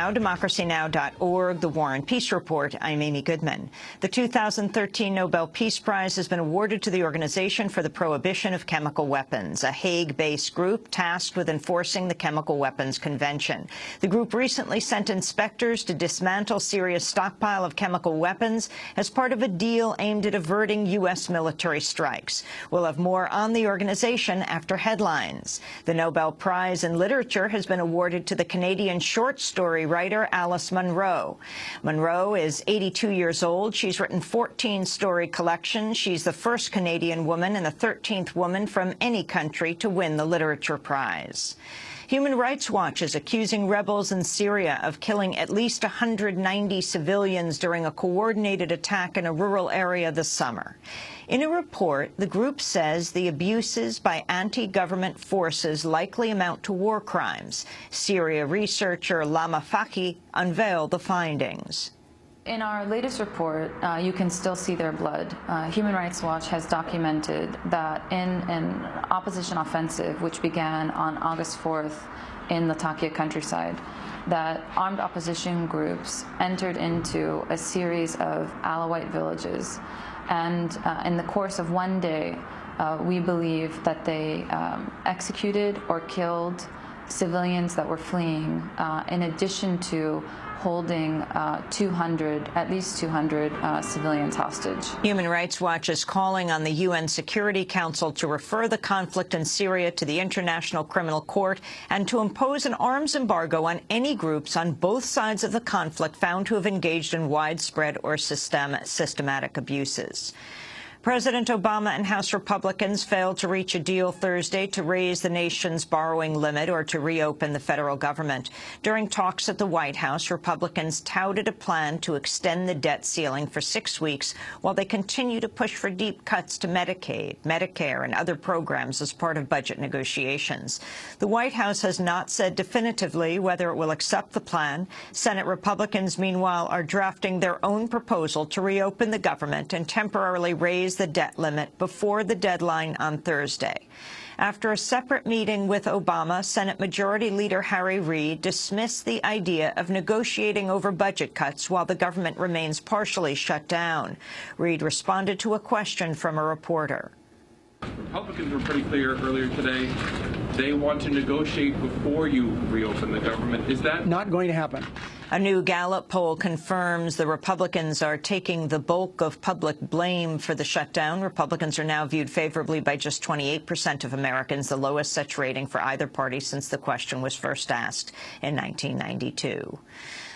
Now, democracynow.org, The War and Peace Report. I'm Amy Goodman. The 2013 Nobel Peace Prize has been awarded to the Organization for the Prohibition of Chemical Weapons, a Hague-based group tasked with enforcing the Chemical Weapons Convention. The group recently sent inspectors to dismantle Syria's stockpile of chemical weapons as part of a deal aimed at averting U.S. military strikes. We'll have more on the organization after headlines. The Nobel Prize in Literature has been awarded to the Canadian short story writer Alice Munro. Munro is 82 years old. She's written 14 story collections. She's the first Canadian woman and the 13th woman from any country to win the Literature Prize. Human Rights Watch is accusing rebels in Syria of killing at least 190 civilians during a coordinated attack in a rural area this summer. In a report, the group says the abuses by anti-government forces likely amount to war crimes. Syria researcher Lama Faki unveiled the findings. In our latest report, you can still see their blood. Human Rights Watch has documented that in an opposition offensive, which began on August 4th in Latakia countryside, that armed opposition groups entered into a series of Alawite villages. And in the course of one day, we believe that they executed or killed civilians that were fleeing, in addition to holding at least 200 civilians hostage. Human Rights Watch is calling on the UN Security Council to refer the conflict in Syria to the International Criminal Court and to impose an arms embargo on any groups on both sides of the conflict found to have engaged in widespread or systematic abuses. President Obama and House Republicans failed to reach a deal Thursday to raise the nation's borrowing limit or to reopen the federal government. During talks at the White House, Republicans touted a plan to extend the debt ceiling for 6 weeks while they continue to push for deep cuts to Medicaid, Medicare, and other programs as part of budget negotiations. The White House has not said definitively whether it will accept the plan. Senate Republicans, meanwhile, are drafting their own proposal to reopen the government and temporarily raise the debt limit before the deadline on Thursday. After a separate meeting with Obama, Senate Majority Leader Harry Reid dismissed the idea of negotiating over budget cuts while the government remains partially shut down. Reid responded to a question from a reporter. Republicans were pretty clear earlier today. They want to negotiate before you reopen the government. Is that not going to happen? A new Gallup poll confirms the Republicans are taking the bulk of public blame for the shutdown. Republicans are now viewed favorably by just 28% of Americans, the lowest such rating for either party since the question was first asked in 1992.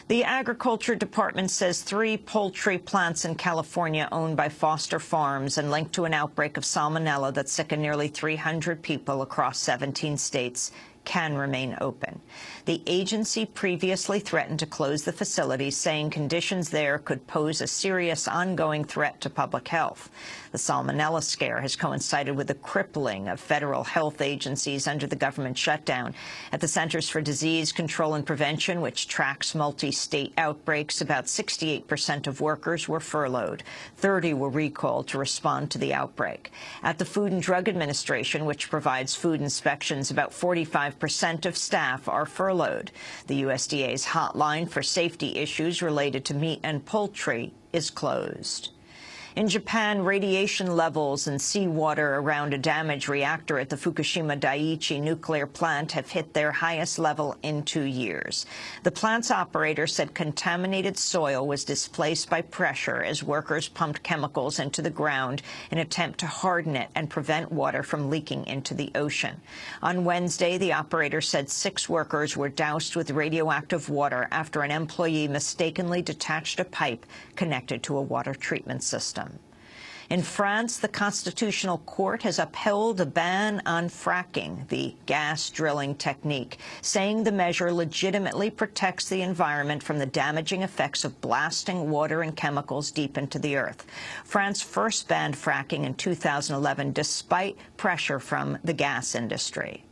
The Agriculture Department says 3 poultry plants in California owned by Foster Farms and linked to an outbreak of salmonella that sickened nearly 300 people across 17 states can remain open. The agency previously threatened to close the facilities, saying conditions there could pose a serious ongoing threat to public health. The salmonella scare has coincided with the crippling of federal health agencies under the government shutdown. At the Centers for Disease Control and Prevention, which tracks multi-state outbreaks, about 68% of workers were furloughed. 30 were recalled to respond to the outbreak. At the Food and Drug Administration, which provides food inspections, about 45% of staff are furloughed. The USDA's hotline for safety issues related to meat and poultry is closed. In Japan, radiation levels in seawater around a damaged reactor at the Fukushima Daiichi nuclear plant have hit their highest level in 2 years. The plant's operator said contaminated soil was displaced by pressure as workers pumped chemicals into the ground in an attempt to harden it and prevent water from leaking into the ocean. On Wednesday, the operator said 6 workers were doused with radioactive water after an employee mistakenly detached a pipe connected to a water treatment system. In France, the Constitutional Court has upheld a ban on fracking, the gas drilling technique, saying the measure legitimately protects the environment from the damaging effects of blasting water and chemicals deep into the earth. France first banned fracking in 2011 despite pressure from the gas industry.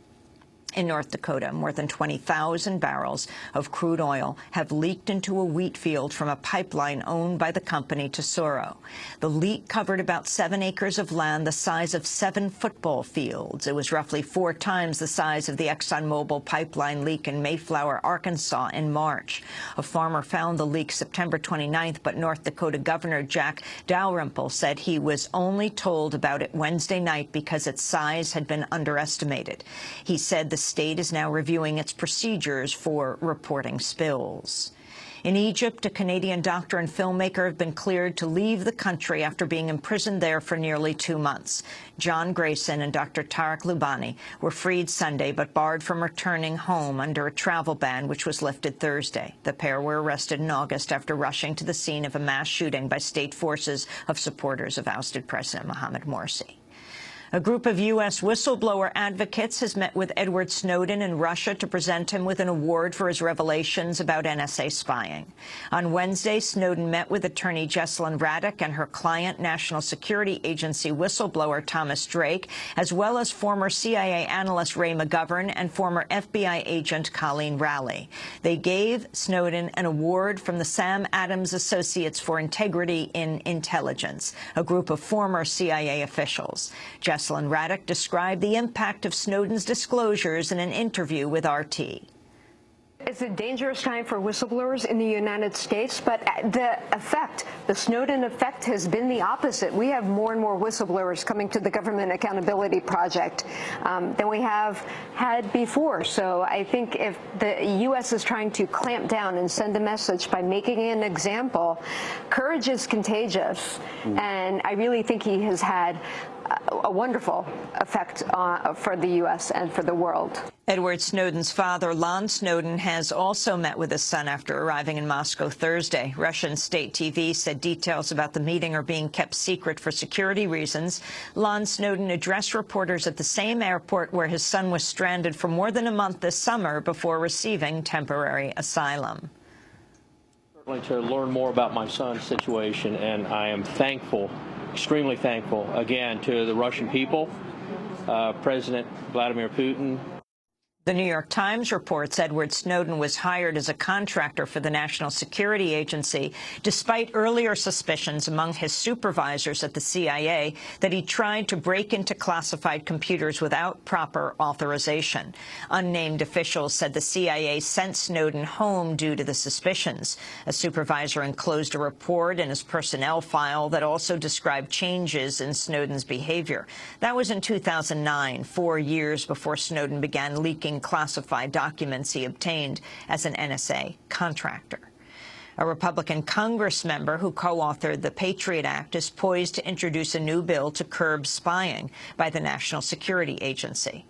In North Dakota, more than 20,000 barrels of crude oil have leaked into a wheat field from a pipeline owned by the company Tesoro. The leak covered about 7 acres of land the size of 7 football fields. It was roughly 4 times the size of the ExxonMobil pipeline leak in Mayflower, Arkansas in March. A farmer found the leak September 29th, but North Dakota Governor Jack Dalrymple said he was only told about it Wednesday night because its size had been underestimated. He said the state is now reviewing its procedures for reporting spills. In Egypt, a Canadian doctor and filmmaker have been cleared to leave the country after being imprisoned there for nearly 2 months. John Grayson and Dr. Tarek Loubani were freed Sunday but barred from returning home under a travel ban which was lifted Thursday. The pair were arrested in August after rushing to the scene of a mass shooting by state forces of supporters of ousted President Mohamed Morsi. A group of U.S. whistleblower advocates has met with Edward Snowden in Russia to present him with an award for his revelations about NSA spying. On Wednesday, Snowden met with attorney Jesselyn Radack and her client, National Security Agency whistleblower Thomas Drake, as well as former CIA analyst Ray McGovern and former FBI agent Colleen Rowley. They gave Snowden an award from the Sam Adams Associates for Integrity in Intelligence, a group of former CIA officials. Jesselyn Radack described the impact of Snowden's disclosures in an interview with RT. It's a dangerous time for whistleblowers in the United States, but the Snowden effect has been the opposite. We have more and more whistleblowers coming to the Government Accountability Project than we have had before. So I think if the U.S. is trying to clamp down and send a message by making an example, courage is contagious, and I really think he has had a wonderful effect for the U.S. and for the world. Edward Snowden's father, Lon Snowden, has also met with his son after arriving in Moscow Thursday. Russian state TV said details about the meeting are being kept secret for security reasons. Lon Snowden addressed reporters at the same airport where his son was stranded for more than a month this summer before receiving temporary asylum. Certainly to learn more about my son's situation, and I am thankful, extremely thankful, again, to the Russian people, President Vladimir Putin. The New York Times reports Edward Snowden was hired as a contractor for the National Security Agency, despite earlier suspicions among his supervisors at the CIA that he tried to break into classified computers without proper authorization. Unnamed officials said the CIA sent Snowden home due to the suspicions. A supervisor enclosed a report in his personnel file that also described changes in Snowden's behavior. That was in 2009, 4 years before Snowden began leaking classified documents he obtained as an NSA contractor. A Republican Congress member who co-authored the Patriot Act is poised to introduce a new bill to curb spying by the National Security Agency.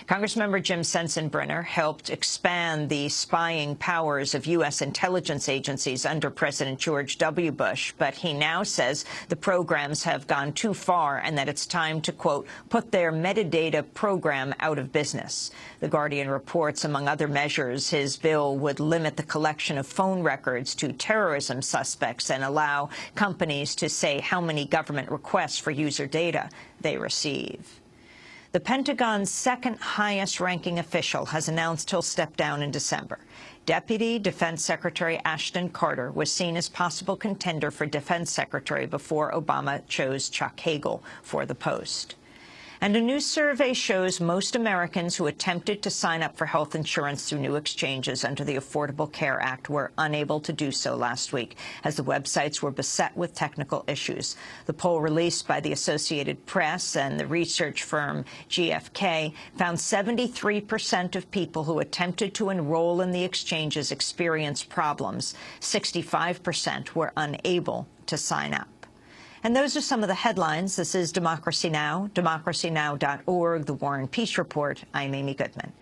Congressmember Jim Sensenbrenner helped expand the spying powers of U.S. intelligence agencies under President George W. Bush, but he now says the programs have gone too far and that it's time to, quote, put their metadata program out of business. The Guardian reports, among other measures, his bill would limit the collection of phone records to terrorism suspects and allow companies to say how many government requests for user data they receive. The Pentagon's second highest-ranking official has announced he'll step down in December. Deputy Defense Secretary Ashton Carter was seen as possible contender for Defense Secretary before Obama chose Chuck Hagel for the post. And a new survey shows most Americans who attempted to sign up for health insurance through new exchanges under the Affordable Care Act were unable to do so last week, as the websites were beset with technical issues. The poll released by the Associated Press and the research firm GfK found 73% of people who attempted to enroll in the exchanges experienced problems. 65% were unable to sign up. And those are some of the headlines. This is Democracy Now!, democracynow.org, The War and Peace Report. I'm Amy Goodman.